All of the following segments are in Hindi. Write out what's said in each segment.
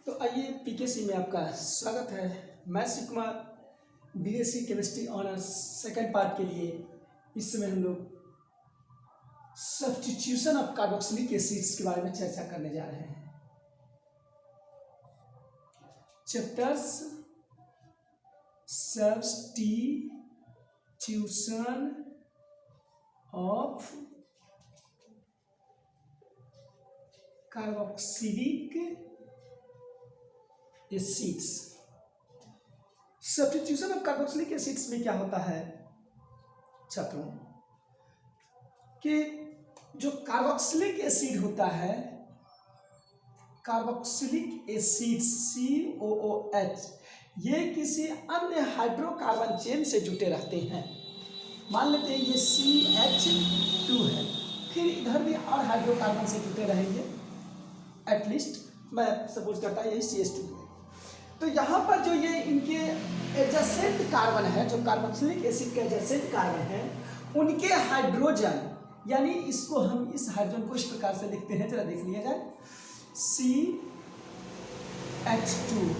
तो आइए पीकेसी में आपका स्वागत है। मैं Shiv Kumar, BSc chemistry honours second part के लिए इस समय हम लोग सब्स्टिट्यूशन ऑफ कार्बोक्सिलिक एसिड्स के बारे में चर्चा करने जा रहे हैं। Chapters substitution of carboxylic acids. Substitution of carboxylic acids में क्या होता है छात्रों कि जो कार्बोक्सिलिक एसिड होता है, कार्बोक्सिलिक एसिड्स COOH, ये किसी अन्य हाइड्रोकार्बन चेन से जुटे रहते हैं। मान लेते हैं ये CH2 है, फिर इधर भी और हाइड्रोकार्बन से जुटे रहेंगे, एटलीस्ट मैं सपोज करता है यही CH2 है। तो यहाँ पर जो ये इनके एडजेसेंट कार्बन है, जो कार्बोक्सिलिक एसिड के एडजेसेंट कार्बन है, उनके हाइड्रोजन, यानी इसको हम इस हाइड्रोजन को इस प्रकार से लिखते हैं, जरा देख लिया जाए, CH2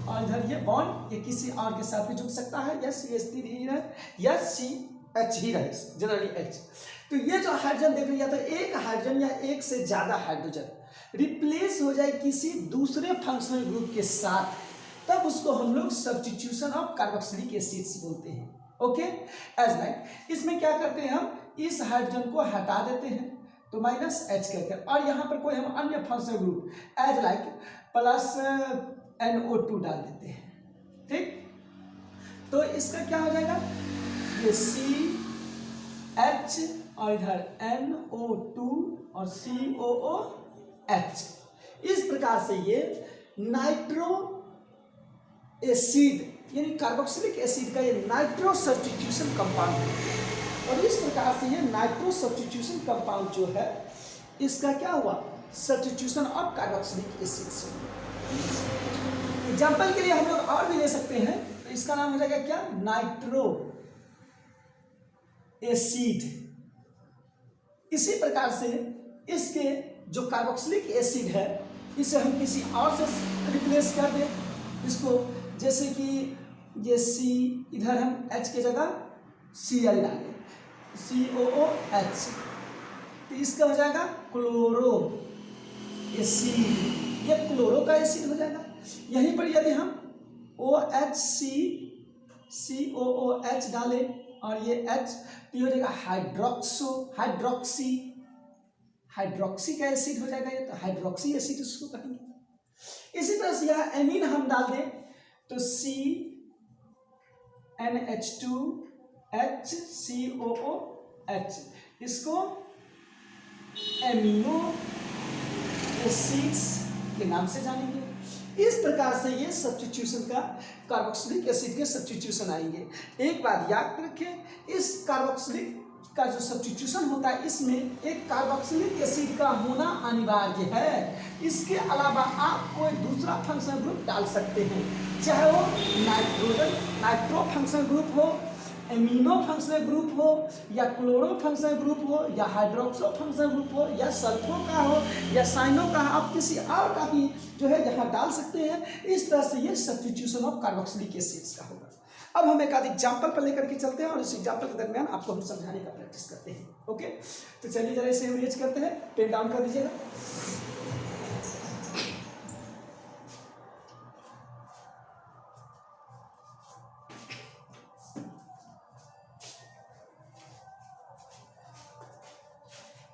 और इधर ये बॉन्ड ये किसी और के साथ भी जुड़ सकता है, या CH3 ही रहे या CH ही रहे, जनरली H। तो ये जो हाइड्रोजन देख रही है, तो एक हाइड्रोजन या एक से ज्यादा हाइड्रोजन रिप्लेस हो जाए किसी दूसरे फंक्शनल ग्रुप के साथ, तब उसको हम लोग सब्स्टिट्यूशन ऑफ कार्बोक्सिलिक एसिड्स बोलते हैं। ओके, एज लाइक इसमें क्या करते हैं, हम इस हाइड्रोजन को हटा देते हैं तो -H करके, और यहाँ पर कोई हम अन्य functional group as like +NO2 डाल देते हैं। ठीक, तो इसका क्या हो जाएगा, ये CH और इधर NO2 और COOH। इस प्रकार से ये नाइट्रो एसिड यानी कार्बोक्सिलिक एसिड का ये नाइट्रो सब्स्टिट्यूशन कंपाउंड है। और इस प्रकार से ये नाइट्रो सब्स्टिट्यूशन कंपाउंड जो है, इसका क्या हुआ, substitution of carboxylic acids. Example के लिए हम लोग और भी ले सकते हैं, तो इसका नाम हो जाएगा क्या, नाइट्रो एसिड। इसी प्रकार से इसके जो कार्बोक्सिलिक एसिड है, इसे हम किसी और से रिप्लेस कर दें इसको, जैसे कि ये C, इधर हम H के जगह Cl डालें, COOH, तो इसका हो जाएगा क्लोरो एसिड, ये क्लोरो का एसिड हो जाएगा। यहीं पर यदि हम OHC COOH डालें और ये H, तो ये हो जाएगा हाइड्रोक्सी का एसिड हो जाएगा, ये तो हाइड्रोक्सी एसिड उसको कहेंगे। इसी तरह से यहाँ एमीन हम डाल दें तो CnH2HCOOH, इसको एमिनो एसिड्स के नाम से जानेंगे। इस प्रकार से ये सब्स्टिट्यूशन का कार्बोक्सिलिक एसिड के सब्स्टिट्यूशन आएंगे। एक बात याद रखें, इस कार्बोक्सिलिक का जो सब्स्टिट्यूशन होता है, इसमें एक कार्बोक्सिलिक एसिड का होना अनिवार्य है। इसके अलावा आप कोई दूसरा फंक्शनल ग्रुप डाल सकते हैं, चाहे वो नाइट्रो फंक्शनल ग्रुप हो, एमिनो फंक्शनल ग्रुप हो, या क्लोरो फंक्शनल ग्रुप हो, या हाइड्रोक्सो फंक्शनल ग्रुप हो, या सल्फो का हो, या साइनो का, आप किसी और का भी जो है यहाँ डाल सकते हैं। इस तरह से ये सब्स्टिट्यूशन ऑफ कार्बोक्सिलिक एसिड्स का होगा। अब हम एक आध एग्जाम्पल पर लेकर के चलते हैं और इस एग्जाम्पल के दरमियान आपको हम समझाने का प्रैक्टिस करते हैं। ओके, तो चलिए जरा इसे हम रेज करते हैं, पेन डाउन कर दीजिएगा।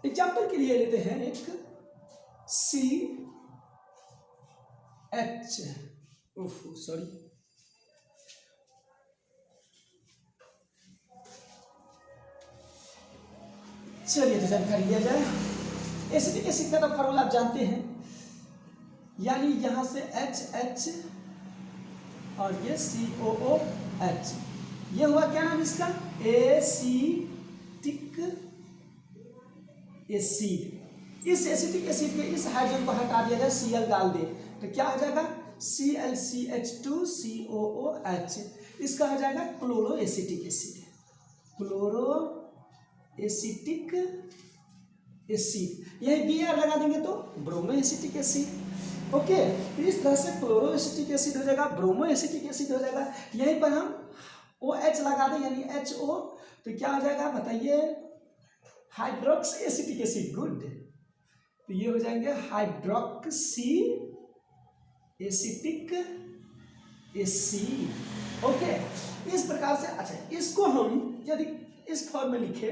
एग्जाम्पल के लिए लेते हैं एक CH, सॉरी, चलिए तो जानकारी लिया जाए। एसिडिक एसिड का तो फॉर्मूला आप जानते हैं, यानी यहां से HH और ये COOH, ये हुआ क्या नाम इसका, एसिटिक एसिड। इस एसिटिक एसिड के इस हाइड्रोजन को हटा दिया जाए, Cl डाल दे, तो क्या हो जाएगा, ClCH2COOH। इसका हो जाएगा chloro acetic acid, chloro acetic acid, यही Br लगा देंगे तो ब्रोमो एसिटिक एसिड। ओके, इस तरह से क्लोरो एसिटिक एसिड हो जाएगा, ब्रोमो एसिटिक एसिड हो जाएगा। यहीं पर हम OH लगा दें यानी HO, तो क्या हो जाएगा बताइए, हाइड्रोक्सी एसिटिक एसिड। गुड, तो ये हो जाएंगे हाइड्रोक्सी एसिटिक एसिड। ओके, इस प्रकार से। अच्छा, इसको हम यदि इस फॉर्म में लिखे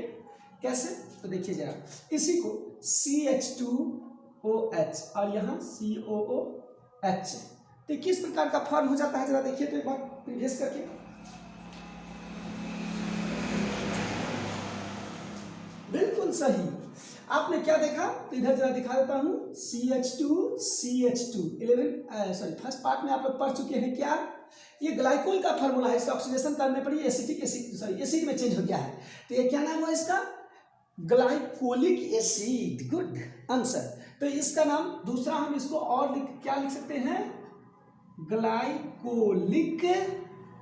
कैसे, तो देखिए जरा, इसी को CH2OH और यहाँ COOH, तो किस प्रकार का फॉर्म हो जाता है जरा देखिए तो एक बार प्रीवियस करके। बिल्कुल सही, आपने क्या देखा, तो इधर जरा दिखा देता हूं, CH2 11 सॉरी फर्स्ट पार्ट में आप लोग पढ़ चुके हैं क्या, ये ग्लाइकोल का फार्मूला है, इसका ऑक्सीडेशन करने पर ये एसिटिक एसिड सॉरी एसिड में चेंज हो गया है, तो ये क्या नाम हुआ इसका, ग्लाइकोलिक एसिड। Good answer. तो इसका नाम दूसरा हम इसको और क्या लिख सकते हैं, ग्लाइकोलिक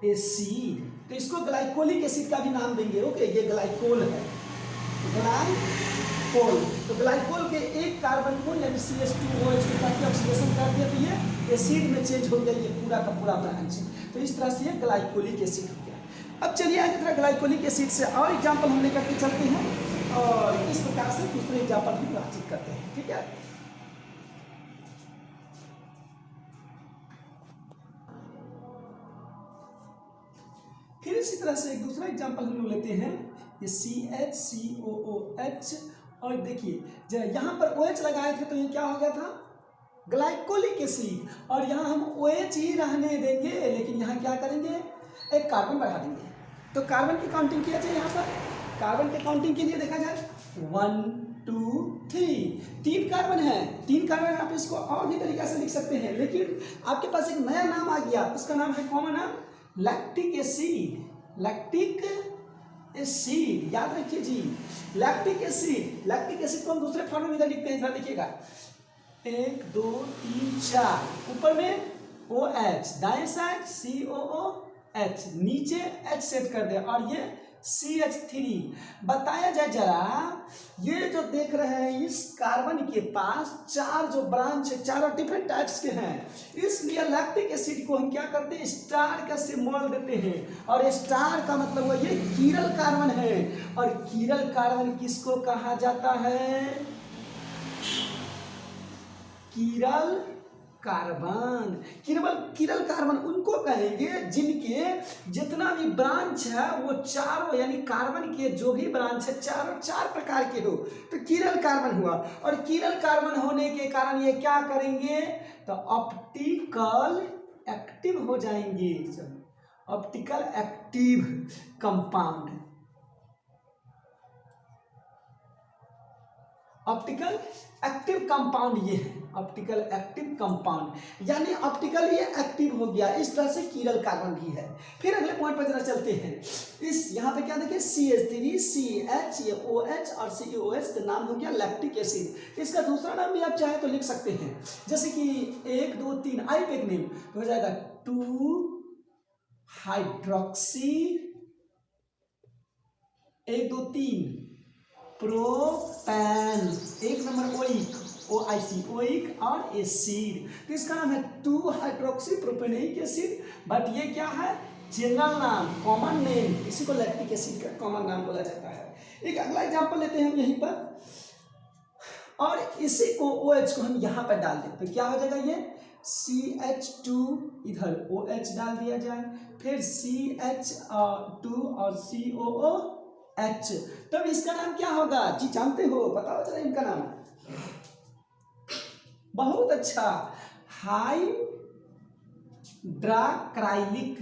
एसिड, तो इसको ग्लाइकोलिक एसिड का भी नाम देंगे। ओके, ये ग्लाइकोल है, ग्लाइकोल, तो ग्लाइकोल के एक कार्बन को यानी CH2OH के साथ ऑक्सीडेशन कर दिया तो ये एसिड में चेंज हो गया, ये पूरा का पूरा ब्रांच, तो इस तरह से ये ग्लाइकोलिक एसिड हो गया। अब चलिए आगे तरह ग्लाइकोलिक एसिड से और एग्जाम्पल हम लेकर के चलते हैं और इस प्रकार से दूसरे एग्जाम्पल भी बातचीत करते हैं, ठीक है। फिर इसी तरह से एक दूसरा एग्जाम्पल हम लोग लेते हैं, ये CH और देखिए जब यहाँ पर OH लगाए थे तो ये क्या हो गया था, ग्लाइकोलिक एसिड, और यहाँ हम OH ही रहने देंगे, लेकिन यहाँ क्या करेंगे, एक कार्बन बढ़ा देंगे। तो कार्बन की काउंटिंग किया जाए, यहाँ पर कार्बन के काउंटिंग के लिए देखा जाए 1 2 3, 3 कार्बन है, 3 कार्बन, आप इसको और भी तरीका से लिख सकते हैं, लेकिन आपके पास एक नया नाम आ गया, उसका नाम है कॉमन नाम लैक्टिक एसिड। लैक्टिक एसिड याद रखिए जी, लैक्टिक एसिड। लैक्टिक एसिड को हम दूसरे फॉर्म में इधर लिखते हैं, इधर देखिएगा 1 2 3 4, ऊपर में OH, दाएं साइड COOH, नीचे H सेट कर दे और ये CH3। बताया जाए जरा, ये जो देख रहे हैं इस कार्बन के पास 4 जो ब्रांच है, चारों डिफरेंट टाइप्स के हैं, इसलिए लैक्टिक एसिड को हम क्या करते हैं, स्टार का सिंबल देते हैं, और स्टार का मतलब हुआ ये कीरल कार्बन है, और कीरल कार्बन किसको कहा जाता है, कीरल कार्बन। कीरल कार्बन उनको कहेंगे जिनके जितना भी ब्रांच है वो चारों यानी कार्बन के जो भी ब्रांच है चारों 4 प्रकार के हो, तो कीरल कार्बन हुआ। और कीरल कार्बन होने के कारण ये क्या करेंगे, तो ऑप्टिकल एक्टिव हो जाएंगे, optical active compound, optical active compound ये है, ऑप्टिकल एक्टिव कंपाउंड यानी ऑप्टिकल ये एक्टिव हो गया, इस तरह से कीरल कार्बन भी है। फिर अगले पॉइंट पर जरा चलते हैं, इस यहाँ पे क्या देखिए CH3 CH ये OH और COOH का नाम हो गया लैक्टिक एसिड। इसका दूसरा नाम भी आप चाहे तो लिख सकते हैं, जैसे कि 1 2 3 आईपेक नेम हो जाएगा 2 hydroxy 1 2 3 प्रोपैन, 1 number oic OIC oic और एसिड, तो इसका नाम है 2 हाइड्रोक्सी प्रोपेनिक एसिड, बट ये क्या है जनरल नाम, कॉमन नेम, इसी को लैक्टिक एसिड का कॉमन नाम बोला जाता है। एक अगला एग्जांपल लेते हैं हम यहीं पर, और इसी को OH को हम यहाँ पर डाल दें तो क्या हो जाएगा, ये CH2 इधर OH डाल दिया जाए, फिर CH2 और COOH, तब इसका नाम क्या होगा जी, जानते हो, बताओ जरा इनका नाम। बहुत अच्छा, हाइड्राक्राइलिक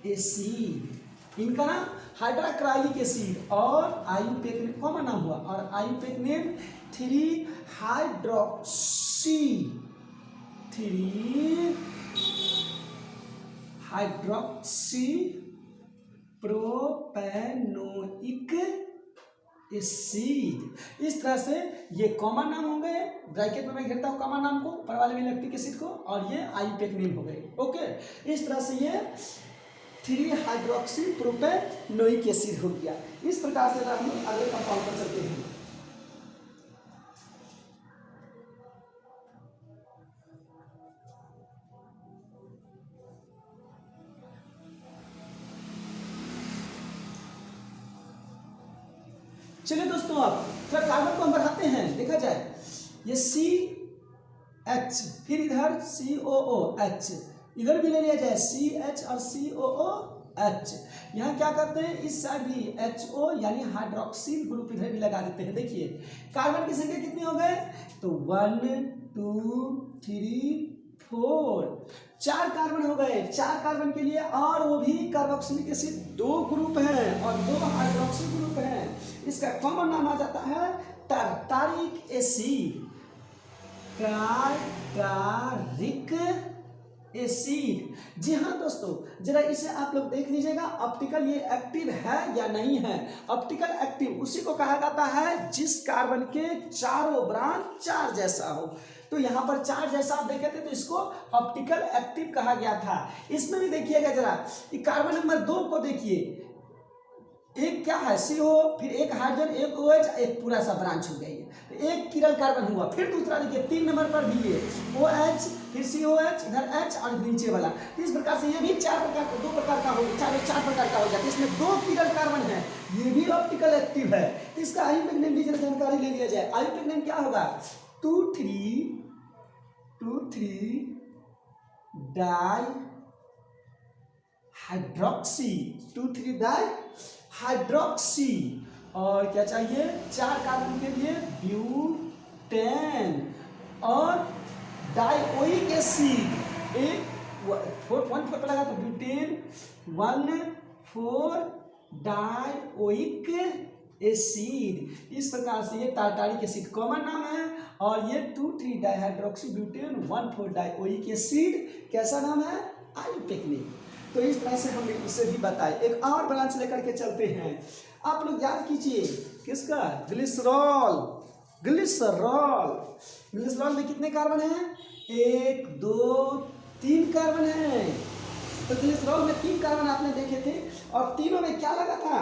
एसिड, इनका नाम हाइड्राक्राइलिक एसिड, और आईयूपेक नेम कॉमन नाम हुआ, और आईयूपेक नेम 3 हाइड्रोक्सी प्रोपेनोइक एसिड। इस तरह से ये कॉमन नाम हो गए, ब्रैकेट में मैं घेरता हूँ कॉमन नाम को, ऊपर वाले में लैक्टिक एसिड को, और ये आईपेक नेम हो गए। ओके, इस तरह से ये 3 हाइड्रोक्सी प्रोपेनोइक एसिड हो गया। इस प्रकार से हम अगले कंपाउंड पर चलते हैं। चलिए दोस्तों, अब थोड़ा कार्बन को हम बढ़ाते हैं, देखा जाए ये सी एच, फिर इधर सी ओ ओ एच, इधर भी ले लिया जाए सी एच और सी ओ ओ एच। यहाँ क्या करते हैं, इस साइड भी एच ओ यानी हाइड्रोक्सिल ग्रुप इधर भी लगा देते हैं। देखिए कार्बन की संख्या कितनी हो गए, तो 1 2 3 4, 4 कार्बन हो गए। 4 कार्बन के लिए, और वो भी कार्बोक्सिलिक एसिड 2 ग्रुप हैं और 2 हाइड्रोक्सिल ग्रुप हैं। इसका कॉमन नाम आ जाता है टार्टारिक एसिड, टार्टारिक एसिड। जी हाँ दोस्तों, जरा इसे आप लोग देख लीजिएगा, ऑप्टिकल ये एक्टिव है या नहीं है। ऑप्टिकल एक्टिव उसी को कहा जाता है जिस कार्बन के चारों ब्रांच चार्ज जैसा हो। तो यहाँ पर चार्ज जैसा आप देखे थे तो इसको ऑप्टिकल एक्टिव कहा गया था। इसमें भी देखिएगा जरा, कार्बन नंबर 2 को देखिए, एक क्या है CO, फिर एक हाइड्रोजन, एक OH, एक पूरा सा ब्रांच हो गई है, तो एक किरल कार्बन हुआ। फिर दूसरा देखिए 3 नंबर पर भी ये OH, फिर COH, इधर H और नीचे वाला। तो इस प्रकार से ये भी 4 प्रकार, 2 प्रकार का हो, 4 प्रकार का हो जाता है। इसमें 2 किरल कार्बन है, ये भी ऑप्टिकल एक्टिव है। इसका आयुर्वेद नेम भी जरा जानकारी ले लिया जाए। आयुर्वेद नेम क्या होगा, 2,3 डाई हाइड्रोक्सी, 2,3 डाई हाइड्रोक्सी। और क्या चाहिए, 4 कार्बन के लिए ब्यूटेन और डाइओइक एसिड, एक 1 4 लगा तो ब्यूटेन, 1,4 डाइओइक एसिड। इस प्रकार से ये टार्टारिक एसिड कॉमन नाम है, और ये 2,3 डाइहाइड्रोक्सी ब्यूटेन 1,4 डाइओइक एसिड कैसा नाम है, आइयूपेक्टिन। तो इस तरह से हम इसे भी बताए। एक और ब्रांच लेकर के चलते हैं, आप लोग याद कीजिए किसका, ग्लिसरॉल। ग्लिसरॉल, ग्लिसरॉल में कितने कार्बन हैं, 1 2 3 कार्बन है। तो ग्लिसरॉल में 3 कार्बन आपने देखे थे, और तीनों में क्या लगा था,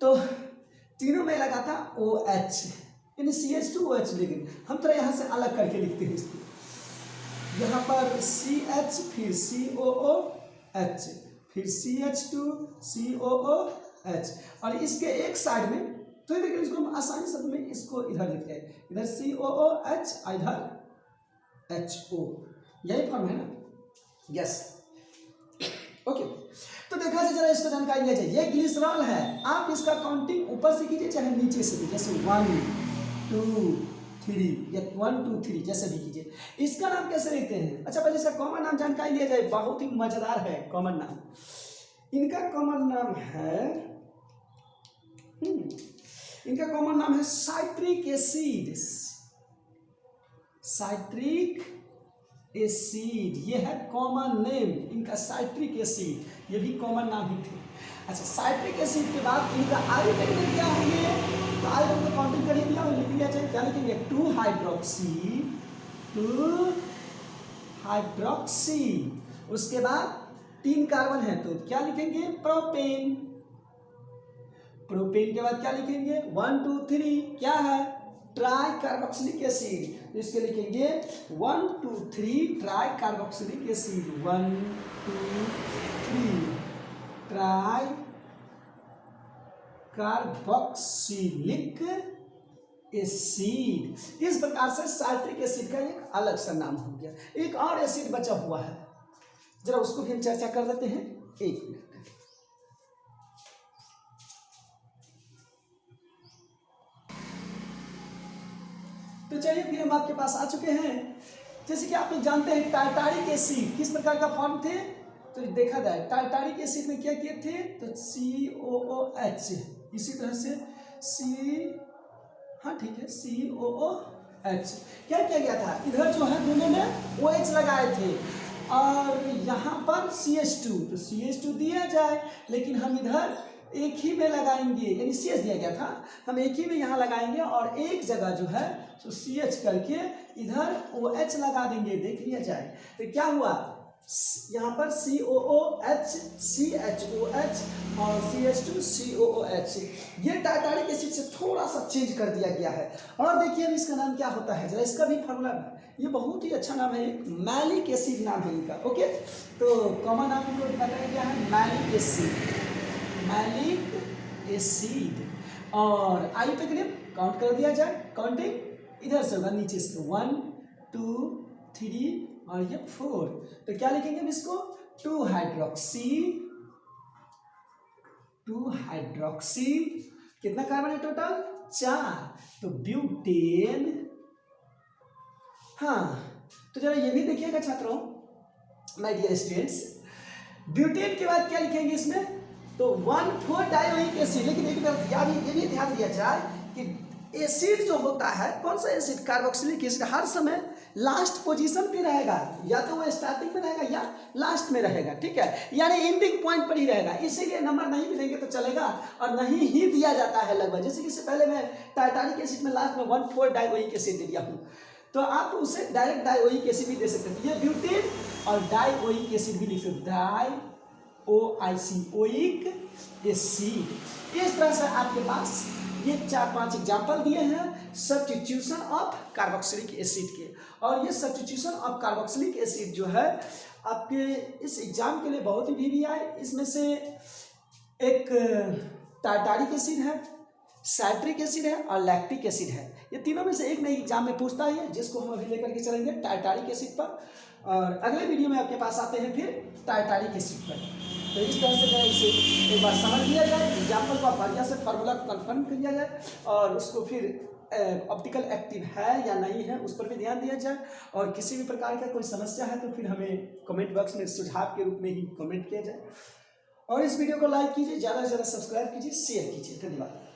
तो तीनों में लगा था OH यानी CH2OH। लेकिन हम तो यहाँ से अलग करके लिखते हैं इसको, यहाँ पर CH, फिर COOH, फिर CH2 COOH, और इसके एक साइड में, तो देखिए इसको हम आसानी शब्द में इसको इधर लिखते हैं, इधर COOH इधर HO, यही फॉर्म है ना, यस ओके। तो देखा जाए, जरा इसको जानकारी लिया जाए। ये ग्लिसरॉल है, आप इसका काउंटिंग ऊपर से कीजिए चाहे नीचे से भी, जैसे 1 2 3 या 1 2 3 जैसे भी कीजिए। इसका नाम कैसे लिखते हैं, अच्छा पहले इसका कॉमन नाम जानकारी लिया जाए, बहुत ही मजेदार है कॉमन नाम। इनका कॉमन नाम है, इनका कॉमन नाम है साइट्रिक एसिड, साइट्रिक एसिड, ये है कॉमन नेम इनका, साइट्रिक एसिड, ये भी कॉमन नाम ही थे। अच्छा, साइट्रिक एसिड के बाद इनका आयुर्वेद में क्या होंगे, तो आयुर्वेद को काउंटिंग कर लिया और लिख लिया जाए, क्या लिखेंगे, 2 हाइड्रोक्सी, उसके बाद 3 कार्बन है तो क्या लिखेंगे, प्रोपेन। प्रोपेन के बाद क्या लिखेंगे, 1 2 3 क्या है, ट्राई कार्बोक्सिलिक एसिड, तो इसके लिखेंगे 1 2 3 try carboxylic acid, 1 2 3 try carboxylic acid. इस प्रकार से साइट्रिक एसिड का एक अलग सा नाम हो गया। एक और एसिड बचा हुआ है, जरा उसको भी हम चर्चा कर लेते हैं, 1 मिनट। तो चलिए फिर हम आपके पास आ चुके हैं। जैसे कि आप लोग जानते हैं टार्टारिक एसिड किस प्रकार का फॉर्म थे, तो देखा जाए टार्टारिक एसिड में क्या किए थे, तो COOH, इसी तरह से हाँ ठीक है COOH। क्या किया गया था, इधर जो है दोनों में OH लगाए थे, और यहाँ पर CH2, तो CH2 दिया जाए, लेकिन हम इधर एक ही में लगाएंगे, यानी CH दिया गया था, हम एक ही में यहाँ लगाएंगे, और एक जगह जो है तो CH करके इधर OH लगा देंगे। देख लिया जाए तो क्या हुआ, यहाँ पर COOH CHOH और CH2 COOH, ये टार्टारिक एसिड से थोड़ा सा चेंज कर दिया गया है। और देखिए अब इसका नाम क्या होता है, जरा इसका भी फॉर्मूला, ये बहुत ही अच्छा नाम है, मैलिक एसिड नाम है इनका। ओके, तो कॉमन नाम को बताया गया है मैलिक एसिड, मैलिक एसिड। और आई पे ग्रुप काउंट कर दिया जाए, काउंटिंग इधर से होगा नीचे से, 1 2 3 और ये 4। तो क्या लिखेंगे हम इसको, 2 हाइड्रोक्सी, 2 हाइड्रोक्सी, कितना कार्बन है टोटल, 4, तो ब्यूटेन। हाँ तो जरा ये भी देखिएगा छात्रों, माय डियर स्टूडेंट्स, ब्यूटेन के बाद क्या लिखेंगे इसमें, तो 1,4 डाइओइक एसिड। लेकिन एक बार याद ये भी ध्यान दिया जाए कि एसिड जो होता है, कौन सा एसिड, कार्बोक्सिलिक एसिड, हर समय लास्ट पोजीशन पे रहेगा, या तो वो स्टार्टिंग में रहेगा या लास्ट में रहेगा, ठीक है, यानी एंडिंग पॉइंट पर ही रहेगा। इसीलिए नंबर नहीं भी देंगे तो चलेगा और नहीं ही दिया जाता है लगभग। जैसे कि इससे पहले मैं टाइटानिक एसिड में लास्ट में 1,4 डाइओइक एसिड दे दिया हूँ, तो आप उसे डायरेक्ट डाइओइक एसिड भी दे सकते हैं। ये ब्यूटेन और डाइओइक एसिड भी लिख सकते, ओइक एसिड। इस तरह से आपके पास ये 4-5 एग्जाम्पल दिए हैं सब्स्टिट्यूशन ऑफ कार्बोक्सिलिक एसिड के। और ये सब्स्टिट्यूशन ऑफ कार्बोक्सिलिक एसिड जो है आपके इस एग्जाम के लिए बहुत ही भी आए। इसमें से एक टार्टारिक एसिड है, साइट्रिक एसिड है और लैक्टिक एसिड है। ये तीनों में से एक नई एग्जाम में पूछता है, जिसको हम अभी लेकर के चलेंगे टार्टारिक एसिड पर, और अगले वीडियो में आपके पास आते हैं फिर टार्टारिक एसिड पर। तो इस तरह से इसे एक बार समझ लिया जाए, एग्जाम्पल को बढ़िया से फार्मूला कन्फर्म किया जाए, और उसको फिर ऑप्टिकल एक्टिव है या नहीं है उस पर भी ध्यान दिया जाए। और किसी भी प्रकार का कोई समस्या है तो फिर हमें कमेंट बॉक्स में सुझाव के रूप में ही कमेंट किया जाए। और इस वीडियो को लाइक कीजिए, ज़्यादा से ज़्यादा सब्सक्राइब कीजिए, शेयर कीजिए। धन्यवाद।